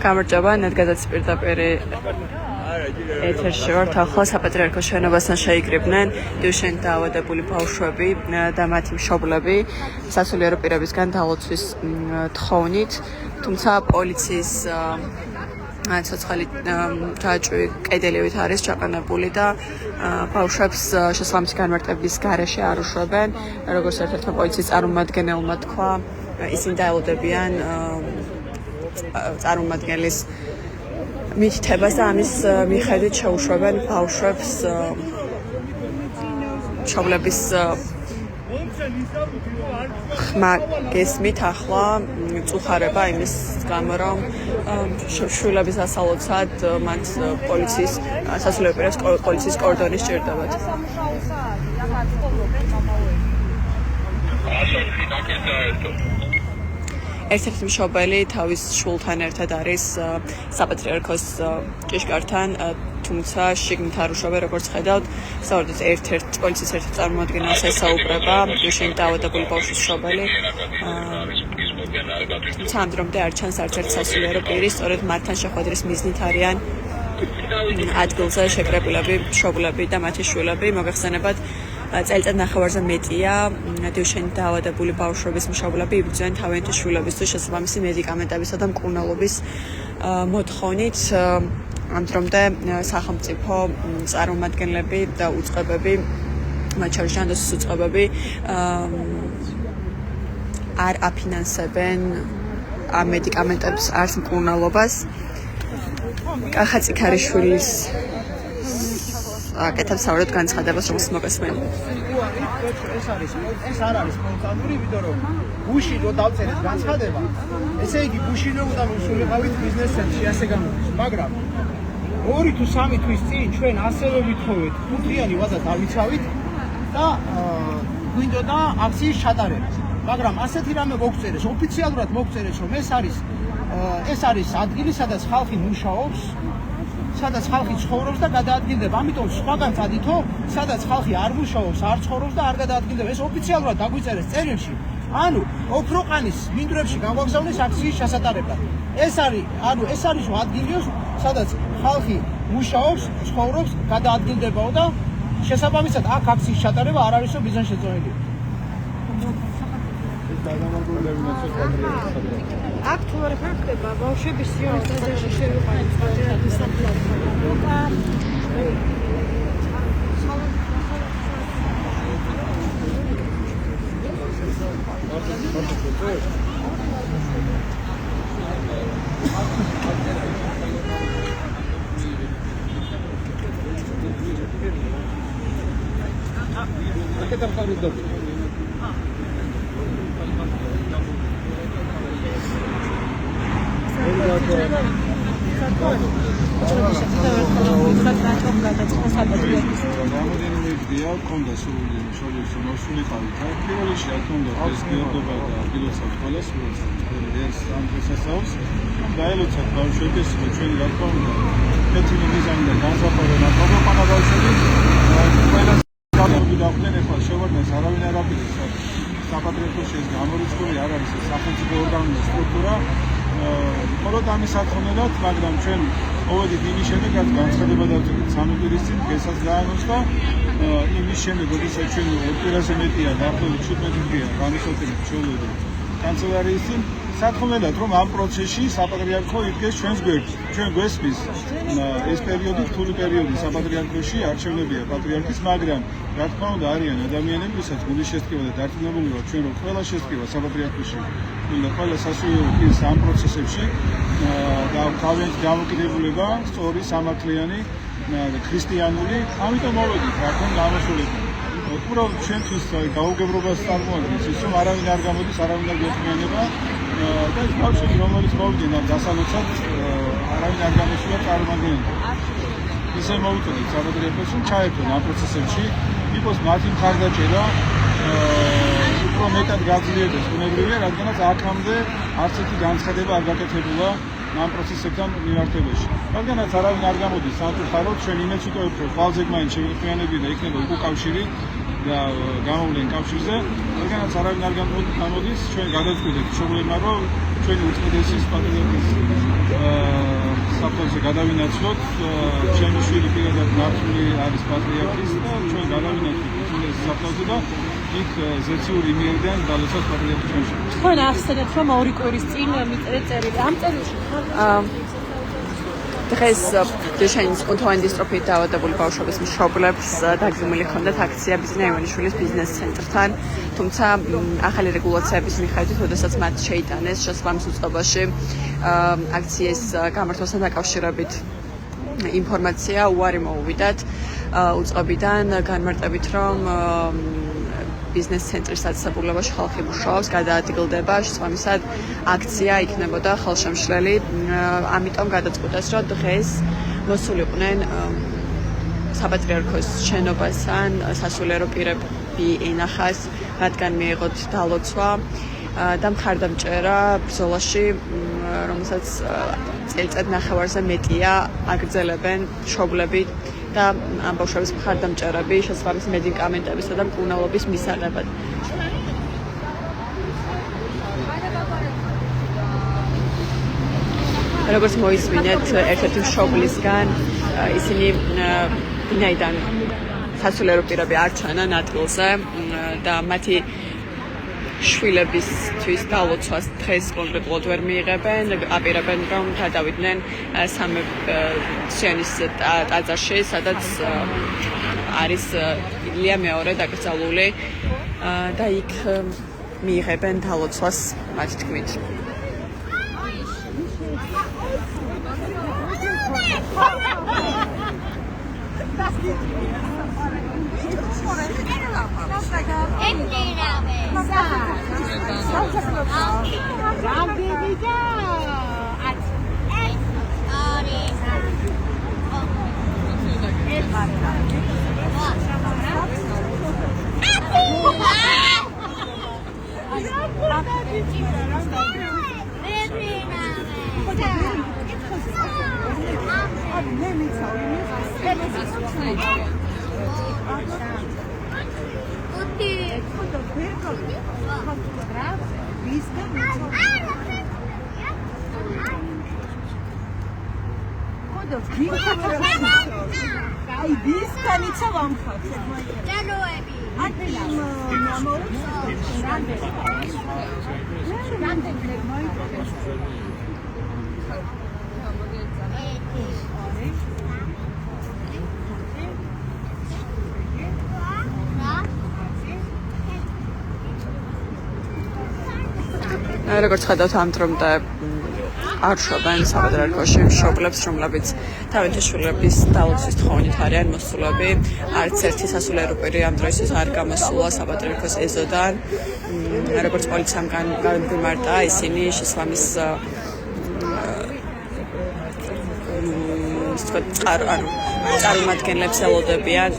გამარჯობა, ნადგაზაც პირდაპირ ეთერში ვართ. ახლა საპატრიარქოს შენობასთან შეიკრიბნენ დიუშენ დაავადებული ბავშვები და მათი მშობლები სასულიერო პირებისგან დალოცვის თხოვნით, თუმცა პოლიციის ცოცხალი ჯაჭვი კედელივით არის ჩაყენებული და ბავშვებს შესაბამისი განმარტების გარეშე არ უშვებენ. როგორც ერთ-ერთმა პოლიციის წარმომადგენელმა თქვა, ისინი დაელოდებიან წარმომადგენლის მითითებას და ამის მიხედვით შეუშვებენ ბავშვებს მშობლების ხმა გესმით ახლა წუხარება იმის გამო, რომ შვილების ასალოცად მათ პოლიციის სასულიერო პირებს პოლიციის კორდონი სჭირდებათ. ერთ-ერთი მშობელი თავის შვილთან ერთად არის საპატრიარქოს ჭიშკართან, თუმცა შიგნით არ უშვებენ, როგორც ხედავთ, საერთოდ ერთ-ერთ პოლიციის ერთ წარმომადგენელს ესაუბრება დიუშენ დაავადებული ბავშვის მშობელი. თუმცა ამ დრომდე არ ჩანს არც ერთ სასულიერო პირი, სწორედ მათთან შეხვედრის მიზნით არიან ადგილზე შეკრებილები მშობლები და მათი შვილები. მოგეხსენებათ, წელიწად ნახევარზე მეტია დიუშენ დაავადებული ბავშვების მშობლები იბრძვიან თავიანთი შვილებისთვის შესაბამისი მედიკამენტებისა და მკურნალობის მოთხოვნით. ამ დრომდე სახელმწიფო წარმომადგენლები და უწყებები, მათ შორის ჟანდოსის უწყებები არ აფინანსებენ ამ მედიკამენტებს, არც მკურნალობას. კახა წიქარიშვილის აკეთებს საერთოდ განცხადებას, რომელსაც მოგესმენთ. ეს არ არის სპონტანური, იმიტომ რომ გუში რო დავწერეთ განცხადება, ესე იგი გუში რო უნდა ვისულიყავით ბიზნეს ცენტრში, ასე გამოდის. მაგრამ 2 თუ 3 თვის წინ ჩვენ ასევე ვითხოვეთ ხუთიანი ვადა დავიცავით და გვინდოდა აქციის ჩატარება. მაგრამ ასეთი რამე მოგწერეს, ოფიციალურად მოგწერეს, რომ ეს არის ადგილი, სადაც ხალხი მუშაობს, სადაც ხალხი ცხოვრობს და გადაადგილდება. ამიტომ სხვაგან წადითო, სადაც ხალხი არ მუშაობს, არ ცხოვრობს და არ გადაადგილდება. ეს ოფიციალურად დაგვიწერეს წერილში. ანუ ოქროყანის მინდვრებში გამოგზავნეს აქციის ჩასატარებლად. ეს არის ადგილი, სადაც ხალხი მუშაობს, ცხოვრობს, გადაადგილდებაო და შესაბამისად აქ აქციის ჩატარება არ არისო ბიზნესშეწონილი. აქ თუ არ ხდება ბავშვების სიონის დაზერში შევიყვანეთ პატრიარქის რამოდენიმე იდეა ჰქონდა სრული შორის მოსულიყავით. პირველში რა თქმა უნდა ეს გეოგრაფია და პილოტსაც ყველა სრულად ეს ამ პროცესს დაელოცათ ბავშვების ჩვენი რა თქმა უნდა კეთილი მიზანი და განსაკუთრებით პროგრამა ბავშვები ყველა გამოვიდა დახვდნენ ახლა შევარდნეს არავინ არ აპირებს საპატრიარქოში ეს გამორიცხული არ არის სახელმწიფო ორგანოების სტრუქტურა მხოლოდ ამის საქმიანად, მაგრამ ჩვენ მოვედით იმის შემდეგ, განცხადება დავწერეთ 3 კვირის წინ, დღესაც დაანონსდა იმის შემდეგ, როდესაც ჩვენ კვირაზე მეტია, დაახლოებით 17 დღეა განისაზღვრეთ ჩვენები კანცელარიის წინ, საქმიანად, რომ ამ პროცესში საპატრიარქო იდგეს ჩვენს გვერდში. ჩვენ გვესმის ეს პერიოდი, რთული პერიოდი საპატრიარქოში არჩევნებია პატრიარქის, მაგრამ რა თქმა უნდა არიან ადამიანები, ვისაც გულის შესწირება და დარწმუნებული ვარ ჩვენ, რომ ყველა შესწირება საპატრიარქოში და ყველა სასულიერო პირის ამ პროცესებში და თავიანთი დამოკიდებულება, სწორი, სამართლიანი და ქრისტიანული, ამიტომ მოვედით, რა თქმა უნდა ამასულები. უბრალოდ ჩვენთვის გაუგებრობას წარმოადგენს ის, რომ არავინ არ გამოდის, არავინ არ გეთმიანება და ეს ბავშვები, რომელიც მოვიდნენ დასალოცად, არავინ არ გამოსულა წარმოგიდგენთ. ისე მოვუწოდეთ საპატრიარქოს, რომ ჩაერთონ ამ პროცესებში, იყოს მათი მხარდაჭერა უფრო მეტად გაძლიერდეს ბუნებრივია, რადგანაც აქამდე არც ერთი განცხადება არ გაკეთებულა ამ პროცესებთან მიმართებაში. რადგანაც არავინ არ გამოდის სამწუხაროდ, ჩვენ იმედს ვიტოვებთ, რომ ხვალზე მაინც შევიყვანები და იქნება უკავშირი და გამოვლენ კავშირზე, რადგანაც არავინ არ გამოდის, ჩვენ გადავწყვიტეთ პრობლემა, რომ ჩვენი უწმიდესი პატრიოტის საფრთხეზე გადავინაცვლოთ, ჩემი შვილი პირადად მართული არის პატრიარქის და ჩვენ გადავინაცვლოთ უწმიდესი საფრთხეზე და იქ ზეციური მიედან დალოცავს პატრიარქის ჩვენში. თქვენ ახსენეთ, რომ ორი კვირის წინ მიწერეთ წერილი. ამ წერილში დღეს დეშანის კუნთოვანი დისტროფიით დაავადებული ბავშვების მშობლებს დაგზავნილი ჰქონდათ აქცია ბიზნეს ივანიშვილის ბიზნეს ცენტრთან, თუმცა ახალი რეგულაციების მიხედვით, როდესაც მათ შეიტანეს შესაბამის უწყებაში აქციის გამართვასთან დაკავშირებით ინფორმაცია უარი მოუვიდათ უწყებიდან, განმარტებით, რომ ბიზნეს ცენტრის საცხოვრებელში ხალხი მუშაობს, გადაადგილდება, შესაბამისად აქცია იქნებოდა ხელშემშლელი, ამიტომ გადაწყვიტეს, რომ დღეს მოსულიყვნენ საპატრიარქოს შენობასთან სასულიერო პირები ენახას, რადგან მიიღოთ დალოცვა და მხარდამჭერა ბრძოლაში, რომელსაც წელიწად ნახევარზე მეტია აგრძელებენ მშობლები და ამ ბავშვების მხარდამჭერები შესაბამის მედიკამენტებისა და მკურნალობის მისაღებად. როგორც მოისმინეთ ერთ-ერთი მშობლისგან, ისინი ვინაიდან სასულიერო პირები არ ჩანან ადგილზე და მათი შვილებისთვის დალოცვას დღეს კონკრეტულად ვერ მიიღებენ, აპირებენ, რომ გადავიდნენ სამეცნიერის ტაძარში, სადაც არის ილია მეორე დაკრძალული და იქ მიიღებენ დალოცვას მათი თქმით. როგორც ხედავთ ამ დრომდე არ შობენ საპატრიარქოში მშობლებს, რომლებიც თავიანთი შვილების დალოცვის თხოვნით არიან მოსულები. არც ერთი სასულიერო პირი ამ დროისთვის არ გამოსულა საპატრიარქოს ეზოდან. როგორც პოლიციამ განმარტა, ისინი შესაბამის წარმომადგენლებს ელოდებიან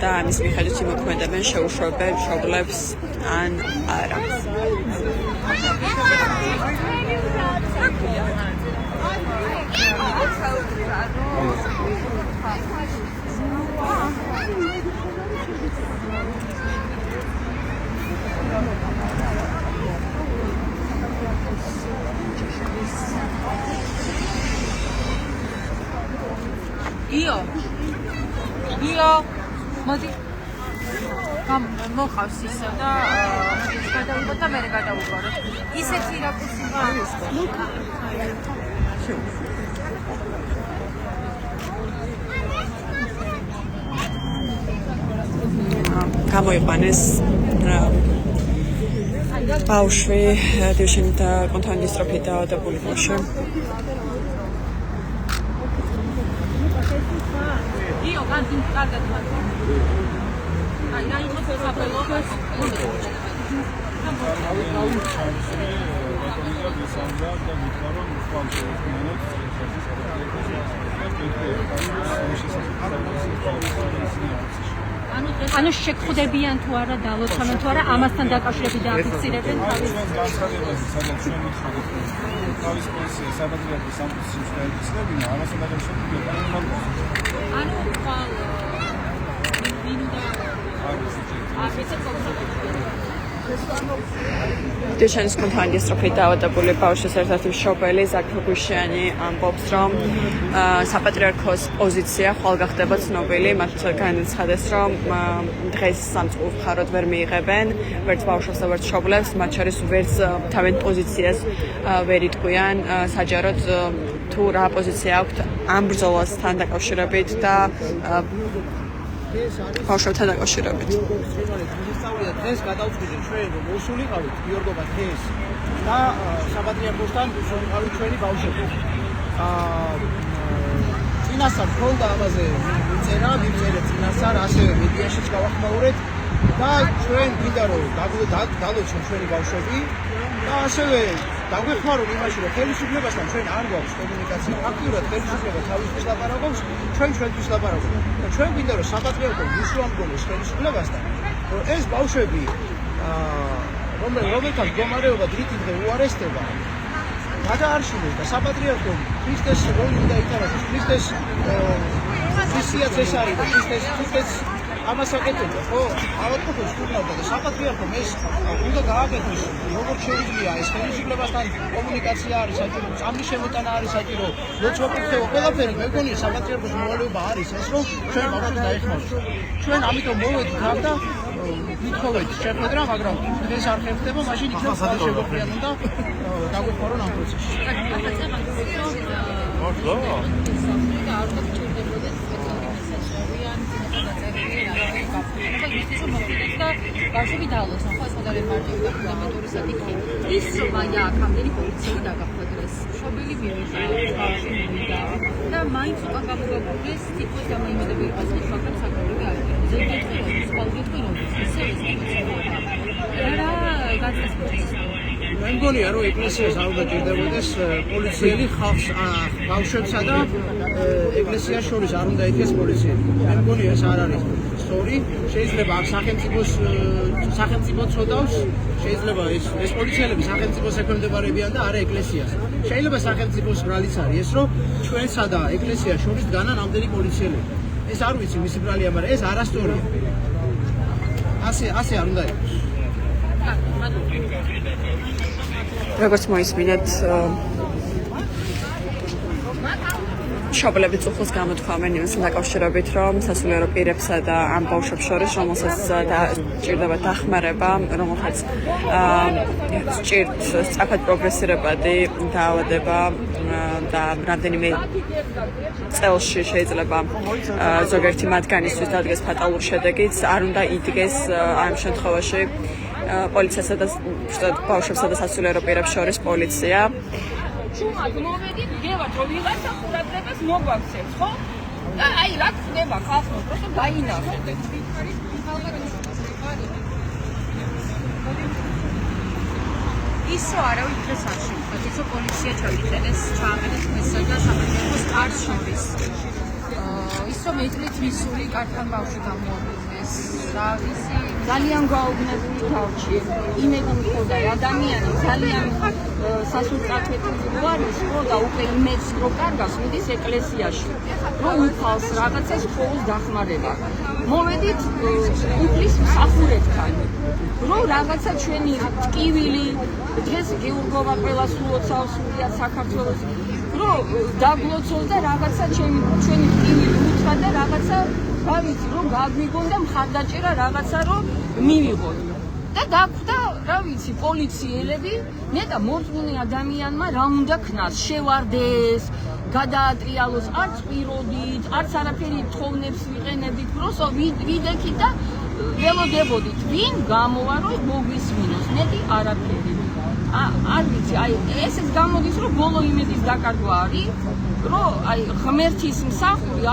და ამის მიხედვით იმოქმედებენ, შეუშვებენ მშობლებს ან არა. io მოდი მოხავს ისე და გადავიღოთ და მე გადავუყაროთ. ისეთი რაკურსი არის. გამოიყვანეს ბავშვი დეშენით კონტაქტ დისტროფიით დაავადებული ბავშვი. io განძი კარგად აი რაიმე საფრთხეს ანუ შეგხვდებიან თუ არა დალოცავენ თუ არა ამასთან დაკავშირებით დააფიქსირებენ თავის განცხადებაზე სადაც ჩვენ მითხარით თავის პოლიცია საპატრიარქოს სამწუხაროდ დაიწლებინა ამასთან დაკავშირებით ანუ ხვალ მინდა არის დეშანის კომპანიის სტროფით დაავადებული ბავშვის ერთ-ერთი მშობელი ზაქრო გუშიანი ამბობს, რომ საპატრიარქოს პოზიცია ხვალ გახდება ცნობილი, მათ განაცხადეს, რომ დღეს სამწყურვ მხაროდ ვერ მიიღებენ ვერც ბავშვებს და ვერც მშობლებს, მათ შორის ვერც თავენ პოზიციას ვერ იტყვიან საჯაროდ თუ რა პოზიცია აქვთ ამ ბრძოლასთან დაკავშირებით და ბავშვებთან დაკავშირებით. დღეს გადავწყვიტეთ ჩვენ რომ მოსულიყავით გიორგობა დღეს და საპატრიარქოსთან მოსულიყავით ჩვენი ბავშვები. წინასწარ ქონდა ამაზე მიწერეთ წინასწარ, ასევე მედიაშიც გავახმაურეთ და ჩვენ ვიდა რომ დალოცონ ჩვენი ბავშვები და ასევე დაგვეხმაროთ იმაში რომ ხელისუფლებასთან ჩვენ არ გვაქვს კომუნიკაცია. ფაქტიურად ხელისუფლება თავისთვის ლაპარაკობს, ჩვენ ჩვენთვის ლაპარაკობთ. და ჩვენ ვიდა რომ საპატრიარქო მისვამგონოს ხელისუფლებასთან რომ ეს ბავშვები რომელთა მდგომარეობა დღითიდღე უარესდება გადაარჩინოს და საპატრიარქო ქრისტეს როლი უნდა ითამაშოს, ქრისტეს მისიაც ეს არის და ქრისტეს ამას აკეთებდა, ხო? ავადმყოფოს ვკითხავდა და საპატრიარქომ ეს უნდა გააკეთოს, როგორც შეიძლება ეს ხელისუფლებასთან კომუნიკაცია არის საჭირო, წამლის შემოტანა არის საჭირო, ლოცვა კითხვა, ყველაფერი მე მგონია საპატრიარქოს მოვალეობა არის ეს, რომ ჩვენ ბავშვებს დაეხმაროთ. ჩვენ ამიტომ მოვედით აქ და ვითხოვეთ შეხვედრა, მაგრამ დღეს არ ხერხდება, მაშინ იქნებ შეგვიძლია უნდა დაგვეხმარონ ამ პროცესში. ბავშვები დალოცონ, ხო, ეს მოდარენ მარტივი და ფუნდამენტური საკითხი. ის რომ აი აქ ამდენი პოლიციელი დაგახვედრეს, მშობელი მივიდა, ბავშვი მივიდა და მაინც უკან გამოგაგუდეს, თითქოს გამოიმედები იყოს ის მაგრამ საკუთრივი არის. ზოგიერთი როდის, ყოველდღიური როდის, ისე ეს პროცესია. რა გაწესდეს? მე მგონია რომ ეკლესიას არ უნდა ჭირდებოდეს პოლიციელი ხალხს ბავშვებსა და ეკლესიას შორის არ უნდა იდგეს პოლიციელი. მე მგონია ეს არ არის სწორი. შეიძლება აქ სახელმწიფო ცოდავს, შეიძლება ეს პოლიციელები სახელმწიფოს ექვემდებარებიან და არა ეკლესიას. შეიძლება სახელმწიფოს ბრალიც არის ეს, რომ ჩვენსა და ეკლესიას შორის დგანან ამდენი პოლიციელები. ეს არ ვიცი მისი ბრალია, მაგრამ ეს არასწორია. ასე არ უნდა იყოს. როგორც მოისმინეთ, მშობლები წუხილს გამოთქვამენ იმასთან დაკავშირებით, რომ სასულიერო პირებსა და ამ ბავშვებს შორის, რომელსაც ჭირდება დახმარება, რომელსაც სჭირთ სწრაფად პროგრესირებადი დაავადება და რამდენიმე წელში შეიძლება ზოგიერთი მათგანისთვის დადგეს ფატალურ შედეგიც, არ უნდა იდგეს ამ შემთხვევაში პოლიციასა და ბავშვებსა და სასულიერო პირებს შორის პოლიცია. ჩუმად მოვედით, გევათ რომ ვიღაცა ყურადღებას მოგვაქცევს, ხო? და აი რა ხდება ხალხო, просто დაინახეთ. ისო არავინ დღეს არ შევხვდით, ისო პოლიცია ჩაიწერეს, ჩააყენეს მესა და საპატრიარქოს კარს შორის. ისო მეტლით მისული კართან ბავშვი გამოაბრუნეს. რა ისი ძალიან გაუგნებელი თავში. იმედი მქონდა ადამიანი ძალიან სასულწაფეთილი არის, ხო და უკვე იმედს რო კარგავს მიდის ეკლესიაში. რომ უფალს რაღაცას ყოველს დახმარება. მოვედით უფლის მსახურებთან. რომ რაღაცა ჩვენი ტკივილი დღეს გეურგოვა ყველა სულოცავს სულიად საქართველოს. რომ დაგლოცოს და რაღაცა ჩვენი ტკივილი უთხრა და რაღაცა რა ვიცი რომ გაგვიგონ და მხარდაჭერა რაღაცა რომ მივიღოთ. და დაგვდა რა ვიცი პოლიციელები ნეტა მორწმუნე ადამიანმა რა უნდა ქნას შევარდეს გადაატრიალოს არც პიროდით არც არაფერი თხოვნებს ვიყენებით просто ვიდექით და ველოდებოდით ვინ გამოვა რომ მოგვისმინოს ნეტი არაფერი არ ვიცი აი ესეც გამოდის რომ ბოლო იმედის დაკარგვა არის რომ აი ღმერთის მსახური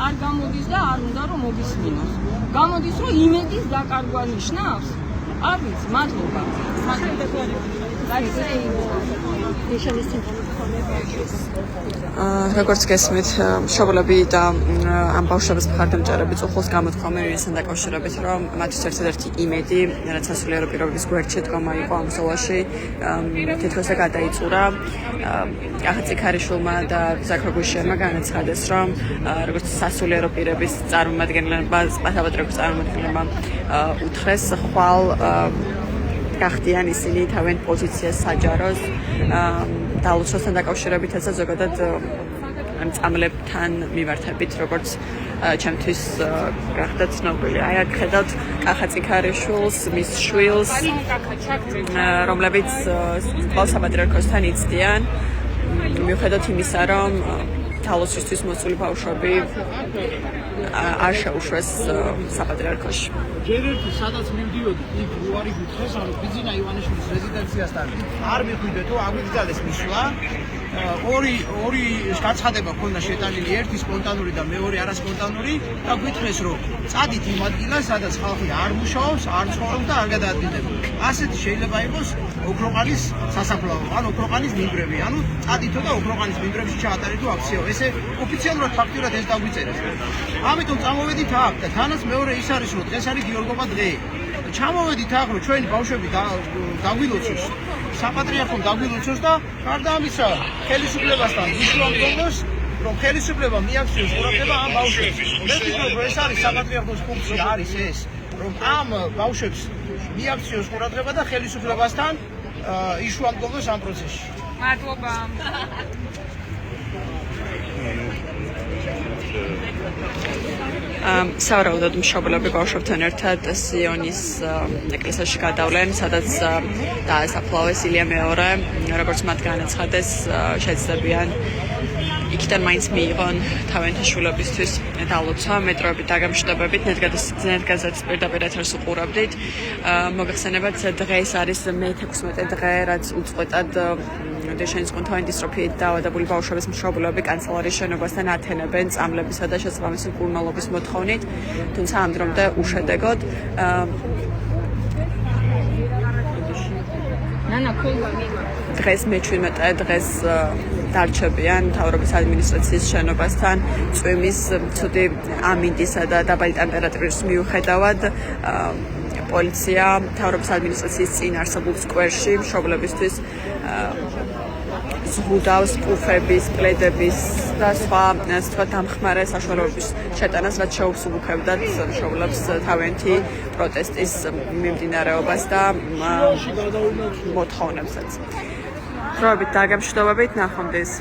არ გამოდის და არ უნდა რომ მოგვისმინოს გამოდის რომ იმედის დაკარგვა ნიშნავს არ ვიცი მადლობა. როგორც გესმით, მშობლები და ამ ბავშვების მხარდამჭერები წუხულს გამოთქვამენ იმასთან დაკავშირებით, რომ მათთვის ერთადერთი იმედი, რაც სასულიერო პირობების გვერდში დგომა იყო ამ ბრძოლაში, თითქოს გადაიწურა. კახა ციქარიშვილმა და ზაქრო გუშიევმა განაცხადეს, რომ როგორც სასულიერო პირების წარმომადგენლებმა, პატრიარქოს წარმომადგენლებმა უთხრეს ხვალ გახდიან ისინი თავენ პოზიციას საჯაროს დალოცვასთან დაკავშირებით, ესა ზოგადად წამლებთან მიმართებით, როგორც ჩემთვის გახდა ცნობილი. აი აქ ხედავთ კახა ციქარიშვილს, მის შვილს, რომლებიც პატრიარქოსთან იცდიან, მიუხედავად იმისა, რომ თალოცვისთვის მოსული ბავშვები არ შეუშვეს საპატრიარქოში. ჯერ ერთი სადაც მივდიოდი, იქ უარი გითხრეს, ანუ ბიძინა ივანიშვილის რეზიდენციასთან არ მიხვიდეთო, აგვიგზავნეს მისვლა. ორი გაცხადება ქონდა შეტანილი, ერთი სპონტანური და მეორე არასპონტანური და გითხრეს, რომ წადით იმ ადგილას, სადაც ხალხი არ მუშაობს, არ ცხოვრობს და არ გადაადგილდება. ასეთი შეიძლება იყოს ოქროყანის სასაფლაო, ან ოქროყანის მინდვრები, ანუ წადითო და ოქროყანის მინდვრებში ჩაატარეთო აქციო. ესე ოფიციალურად ფაქტურად ეს დაგვიწერეს. ამიტომ წამოვედით აქ და თანაც მეორე ის არის, რომ დღეს არის გიორგობა დღე. ჩამოვედით აქ, რომ ჩვენი ბავშვები დაგვილოცოს, საპატრიარქომ დაგვილოცოს და გარდა ამისა, ხელისუფლებასთან ვისვამდგომოს, რომ ხელისუფლება მიაქციოს ყურადღება ამ ბავშვებს. მე ვფიქრობ, რომ ეს არის საპატრიარქოს ფუნქცია არის ეს, რომ ამ ბავშვებს მიაქციოს ყურადღება და ხელისუფლებასთან იშუამდგომოს ამ პროცესში. მადლობა. სავარაუდოდ მშობლები ბავშვებთან ერთად სიონის ეკლესიაში გადავლენ, სადაც დაასაფლავეს ილია მეორე, როგორც მათ განაცხადეს, შეძლებიან იქიდან მაინც მიიღონ თავენთა შვილებისთვის დალოცვა მეტროებით დაგამშვიდობებით, ნეტგაზეთის პირდაპირ ეთერს უყურებდით. მოგეხსენებათ, დღეს არის მე-16 დღე, რაც უწყვეტად დეშენის კონთავენ დისტროფიით დაავადებული ბავშვების მშობლები კანცელარიის შენობასთან ათენებენ წამლებისა და შესაბამისი მკურნალობის მოთხოვნით, თუმცა ამ დრომდე უშედეგოდ. დღეს მე-17 დღეს დარჩებიან მთავრობის ადმინისტრაციის შენობასთან წვიმის ცუდი ამინდისა და დაბალი ტემპერატურის მიუხედავად პოლიცია მთავრობის ადმინისტრაციის წინ არსებულ სკვერში მშობლებისთვის ზღუდავს პუფების, პლედების და სხვა დამხმარე საშუალებების შეტანას, რაც შეუსუბუქებდათ მშობლებს თავენთი პროტესტის მიმდინარეობას და მოთხოვნებსაც. დროებით დაგემშვიდობებით, ნახვამდის.